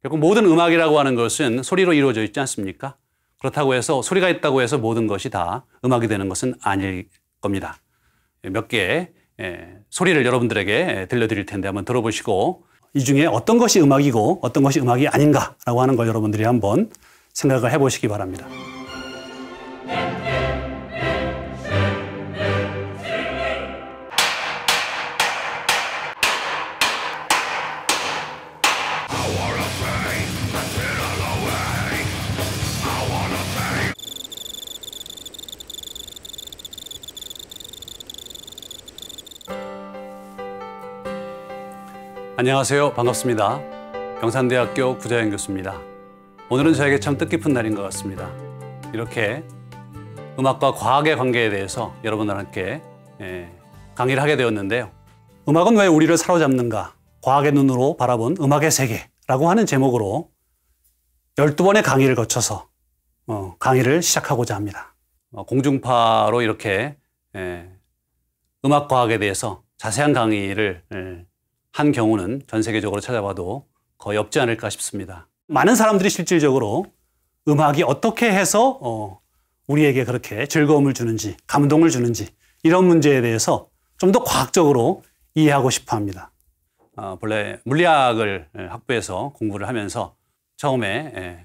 결국 모든 음악이라고 하는 것은 소리로 이루어져 있지 않습니까? 그렇다고 해서 소리가 있다고 해서 모든 것이 다 음악이 되는 것은 아닐 겁니다. 몇 개의 소리를 여러분들에게 들려드릴 텐데 한번 들어보시고 이 중에 어떤 것이 음악이고 어떤 것이 음악이 아닌가라고 하는 걸 여러분들이 한번 생각을 해보시기 바랍니다. 안녕하세요. 반갑습니다. 경산대학교 구자현 교수입니다. 오늘은 저에게 참 뜻깊은 날인 것 같습니다. 이렇게 음악과 과학의 관계에 대해서 여러분들과 함께 강의를 하게 되었는데요. 음악은 왜 우리를 사로잡는가? 과학의 눈으로 바라본 음악의 세계라고 하는 제목으로 12번의 강의를 거쳐서 강의를 시작하고자 합니다. 공중파로 이렇게 음악과학에 대해서 자세한 강의를 한 경우는 전 세계적으로 찾아봐도 거의 없지 않을까 싶습니다. 많은 사람들이 실질적으로 음악이 어떻게 해서 우리에게 그렇게 즐거움을 주는지, 감동을 주는지 이런 문제에 대해서 좀 더 과학적으로 이해하고 싶어 합니다. 본래 물리학을 학부에서 공부를 하면서 처음에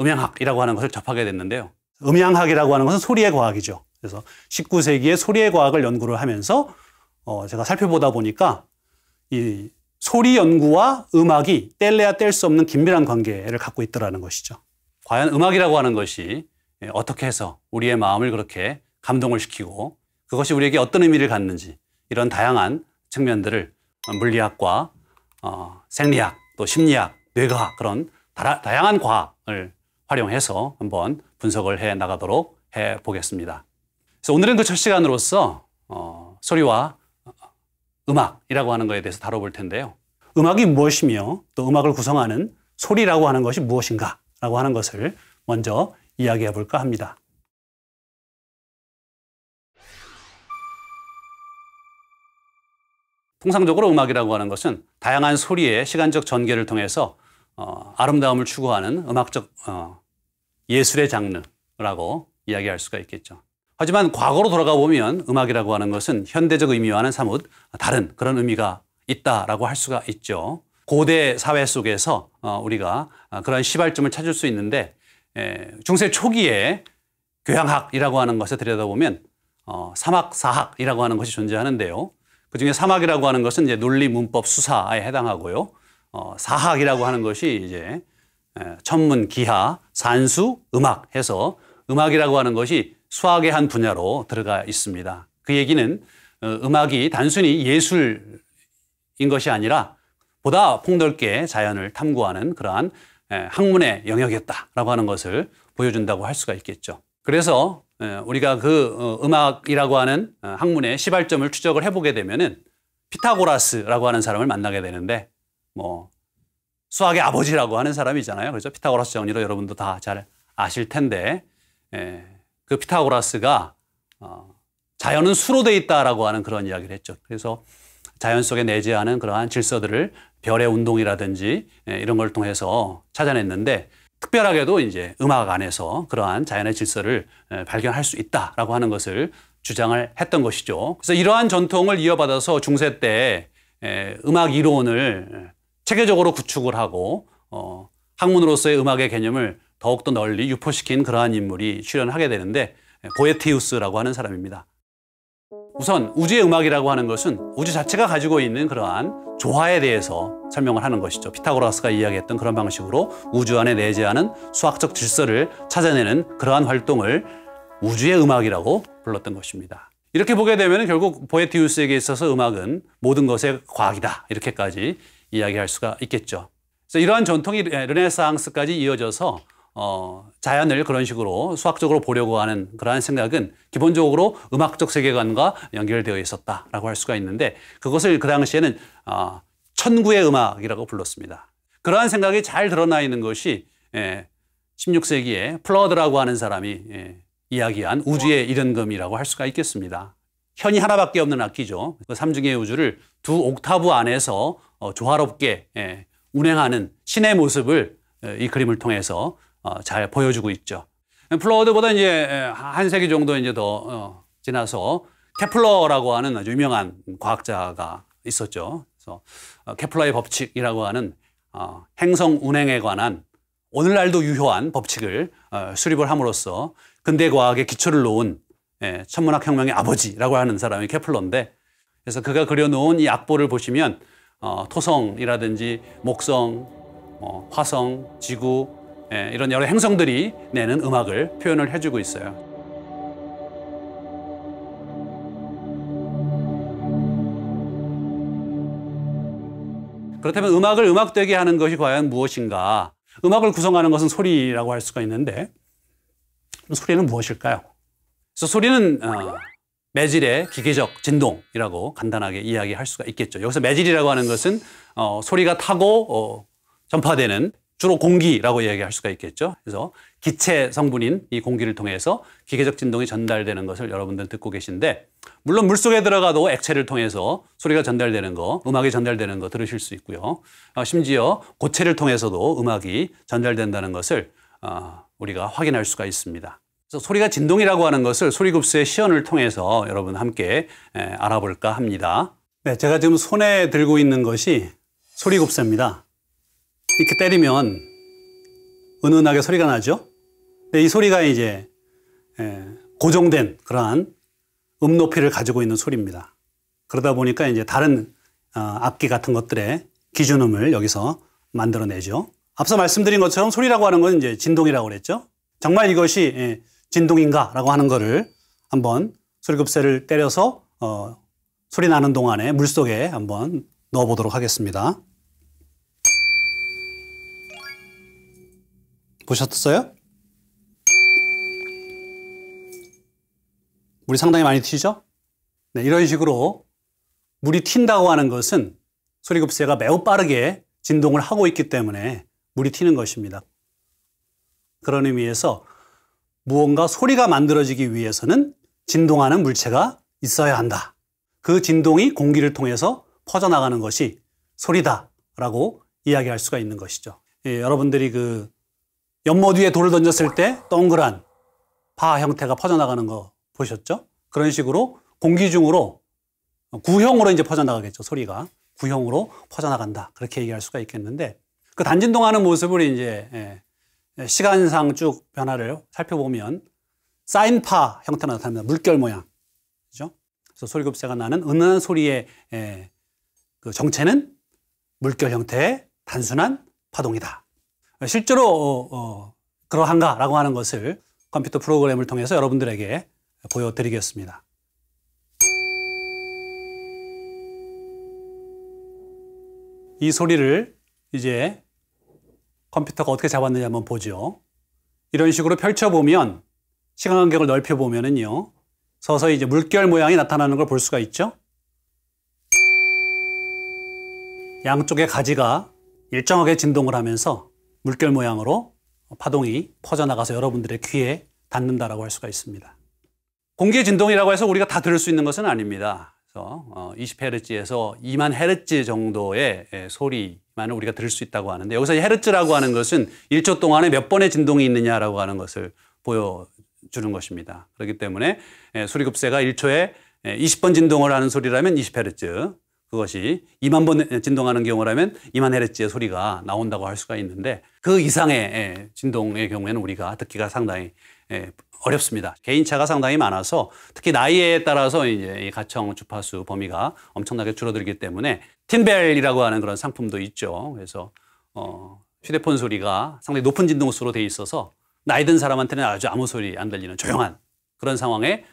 음향학이라고 하는 것을 접하게 됐는데요. 음향학이라고 하는 것은 소리의 과학이죠. 그래서 19세기에 소리의 과학을 연구를 하면서 제가 살펴보다 보니까 이 소리 연구와 음악이 뗄래야 뗄 수 없는 긴밀한 관계를 갖고 있더라는 것이죠. 과연 음악이라고 하는 것이 어떻게 해서 우리의 마음을 그렇게 감동을 시키고 그것이 우리에게 어떤 의미를 갖는지 이런 다양한 측면들을 물리학과 생리학, 또 심리학, 뇌과학 그런 다양한 과학을 활용해서 한번 분석을 해 나가도록 해 보겠습니다. 그래서 오늘은 그 첫 시간으로서 소리와 음악이라고 하는 것에 대해서 다뤄볼 텐데요. 음악이 무엇이며 또 음악을 구성하는 소리라고 하는 것이 무엇인가 라고 하는 것을 먼저 이야기해 볼까 합니다. 통상적으로 음악이라고 하는 것은 다양한 소리의 시간적 전개를 통해서 아름다움을 추구하는 음악적 예술의 장르라고 이야기할 수가 있겠죠. 하지만 과거로 돌아가 보면 음악이라고 하는 것은 현대적 의미와는 사뭇 다른 그런 의미가 있다라고 할 수가 있죠. 고대 사회 속에서 우리가 그런 시발점을 찾을 수 있는데 중세 초기에 교양학이라고 하는 것에 들여다보면 사막사학이라고 하는 것이 존재하는데요. 그중에 사막이라고 하는 것은 이제 논리, 문법, 수사에 해당하고요. 사학이라고 하는 것이 이제 천문, 기하, 산수, 음악 해서 음악이라고 하는 것이 수학의 한 분야로 들어가 있습니다. 그 얘기는 음악이 단순히 예술인 것이 아니라 보다 폭넓게 자연을 탐구하는 그러한 학문의 영역이었다라고 하는 것을 보여준다고 할 수가 있겠죠. 그래서 우리가 그 음악이라고 하는 학문의 시발점을 추적을 해보게 되면은 피타고라스라고 하는 사람을 만나게 되는데 수학의 아버지라고 하는 사람이잖아요. 그래서 피타고라스 정리로 여러분도 다 잘 아실 텐데 그 피타고라스가 자연은 수로 돼 있다라고 하는 그런 이야기를 했죠. 그래서 자연 속에 내재하는 그러한 질서들을 별의 운동이라든지 이런 걸 통해서 찾아냈는데 특별하게도 이제 음악 안에서 그러한 자연의 질서를 발견할 수 있다라고 하는 것을 주장을 했던 것이죠. 그래서 이러한 전통을 이어받아서 중세 때 음악 이론을 체계적으로 구축을 하고 학문으로서의 음악의 개념을 더욱더 널리 유포시킨 그러한 인물이 출연하게 되는데 보에티우스라고 하는 사람입니다. 우선 우주의 음악이라고 하는 것은 우주 자체가 가지고 있는 그러한 조화에 대해서 설명을 하는 것이죠. 피타고라스가 이야기했던 그런 방식으로 우주 안에 내재하는 수학적 질서를 찾아내는 그러한 활동을 우주의 음악이라고 불렀던 것입니다. 이렇게 보게 되면 결국 보에티우스에게 있어서 음악은 모든 것의 과학이다 이렇게까지 이야기할 수가 있겠죠. 그래서 이러한 전통이 르네상스까지 이어져서 자연을 그런 식으로 수학적으로 보려고 하는 그러한 생각은 기본적으로 음악적 세계관과 연결되어 있었다라고 할 수가 있는데 그것을 그 당시에는 천구의 음악이라고 불렀습니다. 그러한 생각이 잘 드러나 있는 것이 16세기에 플러드라고 하는 사람이 이야기한 우주의 이른금이라고 할 수가 있겠습니다. 현이 하나밖에 없는 악기죠. 그 삼중의 우주를 두 옥타브 안에서 조화롭게 운행하는 신의 모습을 이 그림을 통해서 잘 보여주고 있죠. 플로우드보다 이제 한 세기 정도 이제 더 지나서 케플러라고 하는 아주 유명한 과학자가 있었죠. 그래서 케플러의 법칙이라고 하는 행성 운행에 관한 오늘날도 유효한 법칙을 수립을 함으로써 근대 과학의 기초를 놓은 천문학 혁명의 아버지라고 하는 사람이 케플러인데, 그래서 그가 그려놓은 이 악보를 보시면 토성이라든지 목성, 화성, 지구 이런 여러 행성들이 내는 음악을 표현을 해주고 있어요. 그렇다면 음악을 음악되게 하는 것이 과연 무엇인가? 음악을 구성하는 것은 소리라고 할 수가 있는데, 소리는 무엇일까요? 그래서 소리는 매질의 기계적 진동이라고 간단하게 이야기할 수가 있겠죠. 여기서 매질이라고 하는 것은 소리가 타고 전파되는 주로 공기라고 이야기할 수가 있겠죠. 그래서 기체 성분인 이 공기를 통해서 기계적 진동이 전달되는 것을 여러분들 듣고 계신데, 물론 물속에 들어가도 액체를 통해서 소리가 전달되는 거, 음악이 전달되는 거 들으실 수 있고요. 심지어 고체를 통해서도 음악이 전달된다는 것을 우리가 확인할 수가 있습니다. 그래서 소리가 진동이라고 하는 것을 소리급수의 시연을 통해서 여러분 함께 알아볼까 합니다. 네, 제가 지금 손에 들고 있는 것이 소리급수입니다. 이렇게 때리면 은은하게 소리가 나죠. 근데 이 소리가 이제 고정된 그러한 음 높이를 가지고 있는 소리입니다. 그러다 보니까 이제 다른 악기 같은 것들의 기준음을 여기서 만들어내죠. 앞서 말씀드린 것처럼 소리라고 하는 건 이제 진동이라고 그랬죠. 정말 이것이 진동인가라고 하는 거를 한번 소리급새를 때려서 소리 나는 동안에 물속에 한번 넣어보도록 하겠습니다. 보셨어요? 물이 상당히 많이 튀죠? 네, 이런 식으로 물이 튄다고 하는 것은 소리급새가 매우 빠르게 진동을 하고 있기 때문에 물이 튀는 것입니다. 그런 의미에서 무언가 소리가 만들어지기 위해서는 진동하는 물체가 있어야 한다. 그 진동이 공기를 통해서 퍼져나가는 것이 소리다라고 이야기할 수가 있는 것이죠. 여러분들이 그 연못 위에 돌을 던졌을 때 동그란 바 형태가 퍼져나가는 거 보셨죠? 그런 식으로 공기 중으로 구형으로 이제 퍼져나가겠죠. 소리가 구형으로 퍼져나간다. 그렇게 얘기할 수가 있겠는데, 그 단진동하는 모습을 이제 시간상 쭉 변화를 살펴보면 사인파 형태로 나타납니다. 물결 모양. 그죠? 그래서 소리급새가 나는 은은한 소리의 그 정체는 물결 형태의 단순한 파동이다. 실제로 그러한가라고 하는 것을 컴퓨터 프로그램을 통해서 여러분들에게 보여드리겠습니다. 이 소리를 이제 컴퓨터가 어떻게 잡았는지 한번 보죠. 이런 식으로 펼쳐보면, 시간 간격을 넓혀보면은요, 서서히 이제 물결 모양이 나타나는 걸 볼 수가 있죠. 양쪽의 가지가 일정하게 진동을 하면서 물결 모양으로 파동이 퍼져나가서 여러분들의 귀에 닿는다라고 할 수가 있습니다. 공기의 진동이라고 해서 우리가 다 들을 수 있는 것은 아닙니다. 그래서 20Hz에서 2만 Hz 정도의 소리만을 우리가 들을 수 있다고 하는데, 여기서 헤르츠라고 하는 것은 1초 동안에 몇 번의 진동이 있느냐라고 하는 것을 보여주는 것입니다. 그렇기 때문에 소리급새가 1초에 20번 진동을 하는 소리라면 20Hz, 그것이 2만 번 진동하는 경우라면 2만 헤르츠의 소리가 나온다고 할 수가 있는데, 그 이상의 진동의 경우에는 우리가 듣기가 상당히 어렵습니다. 개인차가 상당히 많아서 특히 나이에 따라서 이제 이 가청 주파수 범위가 엄청나게 줄어들기 때문에 틴벨이라고 하는 그런 상품도 있죠. 그래서 휴대폰 소리가 상당히 높은 진동수로 돼 있어서 나이 든 사람한테는 아주 아무 소리 안 들리는 조용한 그런 상황에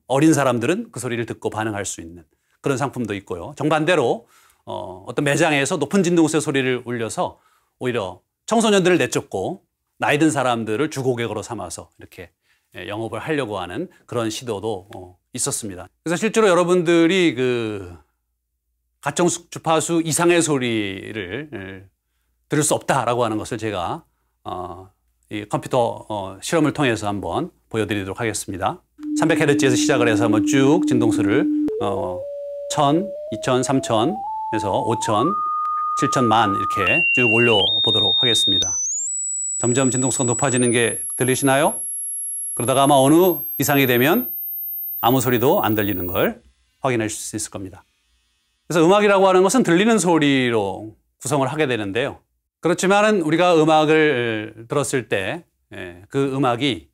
어린 사람들은 그 소리를 듣고 반응할 수 있는 그런 상품도 있고요. 정반대로 어떤 매장에서 높은 진동수의 소리를 울려서 오히려 청소년들을 내쫓고 나이 든 사람들을 주고객으로 삼아서 이렇게 영업을 하려고 하는 그런 시도도 있었습니다. 그래서 실제로 여러분들이 그 가청 주파수 이상의 소리를 들을 수 없다라고 하는 것을 제가 이 컴퓨터 실험을 통해서 한번 보여드리도록 하겠습니다. 300Hz에서 시작을 해서 한번 쭉 진동수를 1000, 2000, 3000에서 5000, 7천만 이렇게 쭉 올려보도록 하겠습니다. 점점 진동수가 높아지는 게 들리시나요? 그러다가 아마 어느 이상이 되면 아무 소리도 안 들리는 걸 확인하실 수 있을 겁니다. 그래서 음악이라고 하는 것은 들리는 소리로 구성을 하게 되는데요. 그렇지만은 우리가 음악을 들었을 때 그 음악이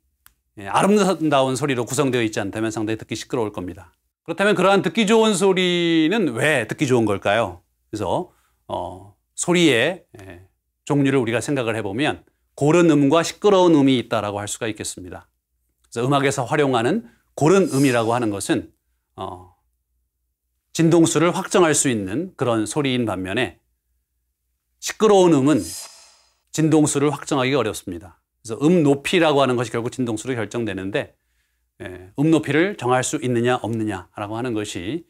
아름다운 소리로 구성되어 있지 않다면 상당히 듣기 시끄러울 겁니다. 그렇다면 그러한 듣기 좋은 소리는 왜 듣기 좋은 걸까요? 그래서 소리의 종류를 우리가 생각을 해보면 고른 음과 시끄러운 음이 있다라고 할 수가 있겠습니다. 그래서 음악에서 활용하는 고른 음이라고 하는 것은 진동수를 확정할 수 있는 그런 소리인 반면에 시끄러운 음은 진동수를 확정하기가 어렵습니다. 그래서 음 높이라고 하는 것이 결국 진동수로 결정되는데 음 높이를 정할 수 있느냐 없느냐라고 하는 것이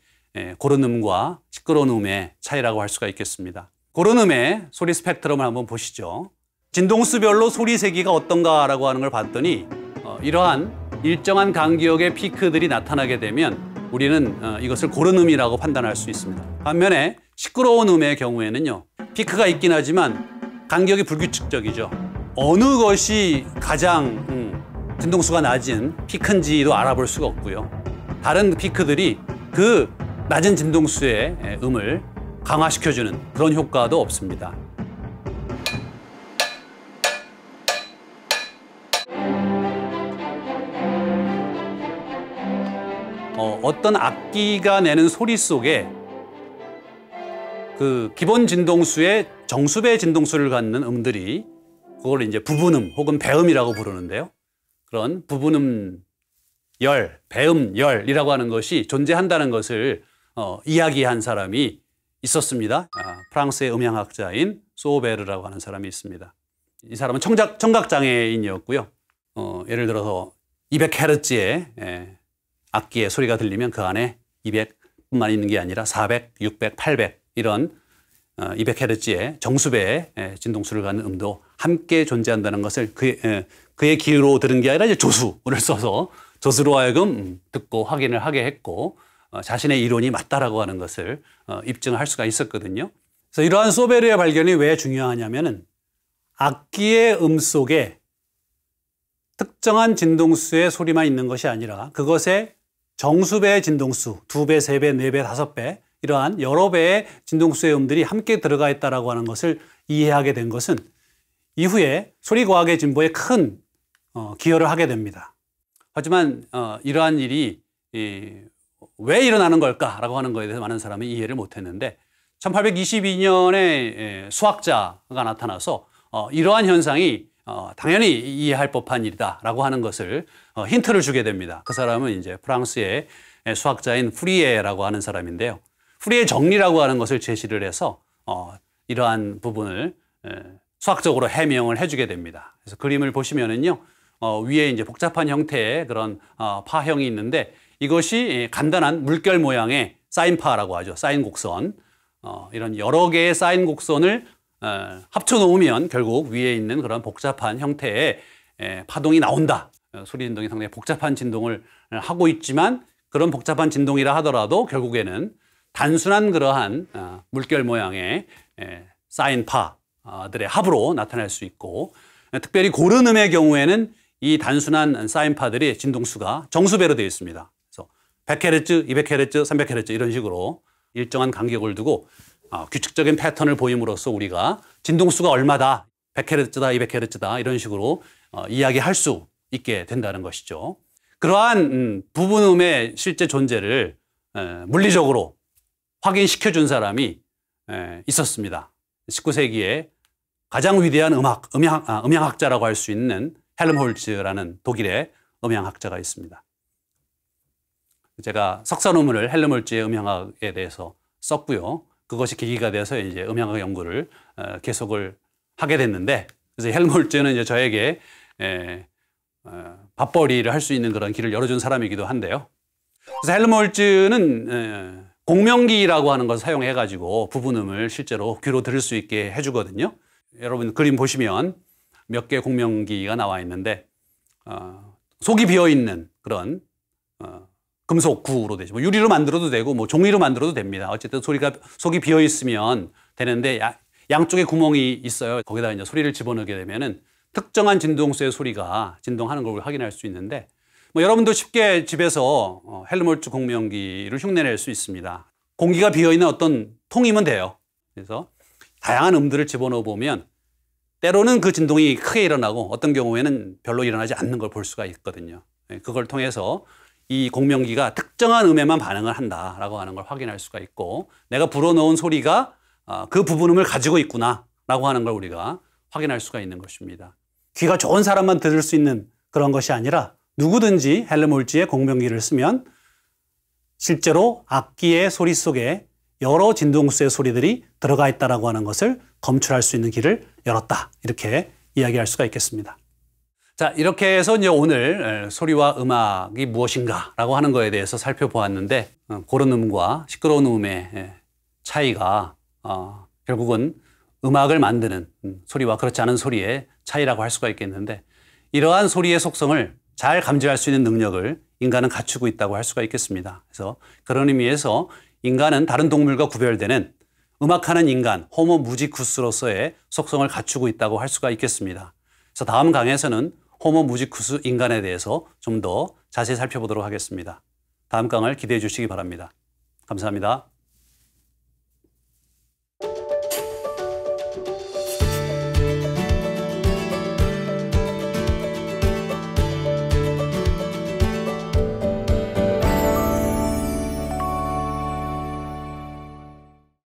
고른 음과 시끄러운 음의 차이라고 할 수가 있겠습니다. 고른 음의 소리 스펙트럼을 한번 보시죠. 진동수별로 소리 세기가 어떤가라고 하는 걸 봤더니 이러한 일정한 간격의 피크들이 나타나게 되면 우리는 이것을 고른 음이라고 판단할 수 있습니다. 반면에 시끄러운 음의 경우에는요, 피크가 있긴 하지만 간격이 불규칙적이죠. 어느 것이 가장 진동수가 낮은 피크인지도 알아볼 수가 없고요. 다른 피크들이 그 낮은 진동수의 음을 강화시켜주는 그런 효과도 없습니다. 어떤 악기가 내는 소리 속에 그 기본 진동수의 정수배 진동수를 갖는 음들이 그걸 이제 부분음 혹은 배음이라고 부르는데요. 그런 부분음 열, 배음 열이라고 하는 것이 존재한다는 것을 이야기한 사람이 있었습니다. 프랑스의 음향학자인 소베르라고 하는 사람이 있습니다. 이 사람은 청각장애인이었고요. 예를 들어서 200Hz의 악기의 소리가 들리면 그 안에 200뿐만 있는 게 아니라 400, 600, 800 이런 200Hz의 정수배의 진동수를 갖는 음도 함께 존재한다는 것을 그의 귀로 들은 게 아니라 이제 조수를 써서 조수로 하여금 듣고 확인을 하게 했고 자신의 이론이 맞다라고 하는 것을 입증할 수가 있었거든요. 그래서 이러한 소베르의 발견이 왜 중요하냐면은 악기의 음 속에 특정한 진동수의 소리만 있는 것이 아니라 그것의 정수배의 진동수, 2배, 3배, 4배, 5배 이러한 여러 배의 진동수의 음들이 함께 들어가 있다라고 하는 것을 이해하게 된 것은 이후에 소리과학의 진보에 큰 기여를 하게 됩니다. 하지만 이러한 일이 왜 일어나는 걸까라고 하는 것에 대해서 많은 사람이 이해를 못했는데 1822년에 수학자가 나타나서 이러한 현상이 당연히 이해할 법한 일이다라고 하는 것을 힌트를 주게 됩니다. 그 사람은 이제 프랑스의 수학자인 푸리에라고 하는 사람인데요. 푸리에 정리라고 하는 것을 제시를 해서 이러한 부분을 수학적으로 해명을 해주게 됩니다. 그래서 그림을 보시면은요, 위에 이제 복잡한 형태의 그런 파형이 있는데 이것이 간단한 물결 모양의 사인파라고 하죠. 사인 곡선. 이런 여러 개의 사인 곡선을 합쳐 놓으면 결국 위에 있는 그런 복잡한 형태의 파동이 나온다. 소리 진동이 상당히 복잡한 진동을 하고 있지만 그런 복잡한 진동이라 하더라도 결국에는 단순한 그러한 물결 모양의 사인파들의 합으로 나타날 수 있고 특별히 고른 음의 경우에는 이 단순한 사인파들의 진동수가 정수배로 되어 있습니다. 그래서 100Hz, 200Hz, 300Hz 이런 식으로 일정한 간격을 두고 규칙적인 패턴을 보임으로써 우리가 진동수가 얼마다, 100Hz다, 200Hz다 이런 식으로 이야기할 수 있게 된다는 것이죠. 그러한 부분음의 실제 존재를 물리적으로 확인시켜준 사람이 있었습니다. 19세기에 가장 위대한 음향학자라고 할 수 있는 헬름홀츠라는 독일의 음향학자가 있습니다. 제가 석사 논문을 헬름홀츠의 음향학에 대해서 썼고요. 그것이 계기가 돼서 이제 음향학 연구를 계속을 하게 됐는데, 그래서 헬름홀츠는 이제 저에게 밥벌이를 할 수 있는 그런 길을 열어준 사람이기도 한데요. 그래서 헬름홀츠는 공명기라고 하는 것을 사용해가지고 부분음을 실제로 귀로 들을 수 있게 해주거든요. 여러분 그림 보시면 몇 개의 공명기가 나와 있는데 속이 비어있는 그런 금속 구로 되죠. 뭐 유리로 만들어도 되고 뭐 종이로 만들어도 됩니다. 어쨌든 속이 비어 있으면 되는데 양쪽에 구멍이 있어요. 거기다 이제 소리를 집어넣게 되면은 특정한 진동수의 소리가 진동하는 걸 확인할 수 있는데, 뭐 여러분도 쉽게 집에서 헬름홀츠 공명기를 흉내낼 수 있습니다. 공기가 비어있는 어떤 통이면 돼요. 그래서 다양한 음들을 집어넣어 보면 때로는 그 진동이 크게 일어나고 어떤 경우에는 별로 일어나지 않는 걸 볼 수가 있거든요. 그걸 통해서 이 공명기가 특정한 음에만 반응을 한다라고 하는 걸 확인할 수가 있고, 내가 불어넣은 소리가 그 부분음을 가지고 있구나라고 하는 걸 우리가 확인할 수가 있는 것입니다. 귀가 좋은 사람만 들을 수 있는 그런 것이 아니라 누구든지 헬름홀츠의 공명기를 쓰면 실제로 악기의 소리 속에 여러 진동수의 소리들이 들어가 있다라고 하는 것을 검출할 수 있는 길을 열었다. 이렇게 이야기할 수가 있겠습니다. 자, 이렇게 해서 이제 오늘 소리와 음악이 무엇인가라고 하는 거에 대해서 살펴보았는데, 고른 음과 시끄러운 음의 차이가 결국은 음악을 만드는 소리와 그렇지 않은 소리의 차이라고 할 수가 있겠는데, 이러한 소리의 속성을 잘 감지할 수 있는 능력을 인간은 갖추고 있다고 할 수가 있겠습니다. 그래서 그런 의미에서 인간은 다른 동물과 구별되는 음악하는 인간, 호모 무지쿠스로서의 속성을 갖추고 있다고 할 수가 있겠습니다. 그래서 다음 강에서는 호모 무지쿠스 인간에 대해서 좀 더 자세히 살펴보도록 하겠습니다. 다음 강을 기대해 주시기 바랍니다. 감사합니다.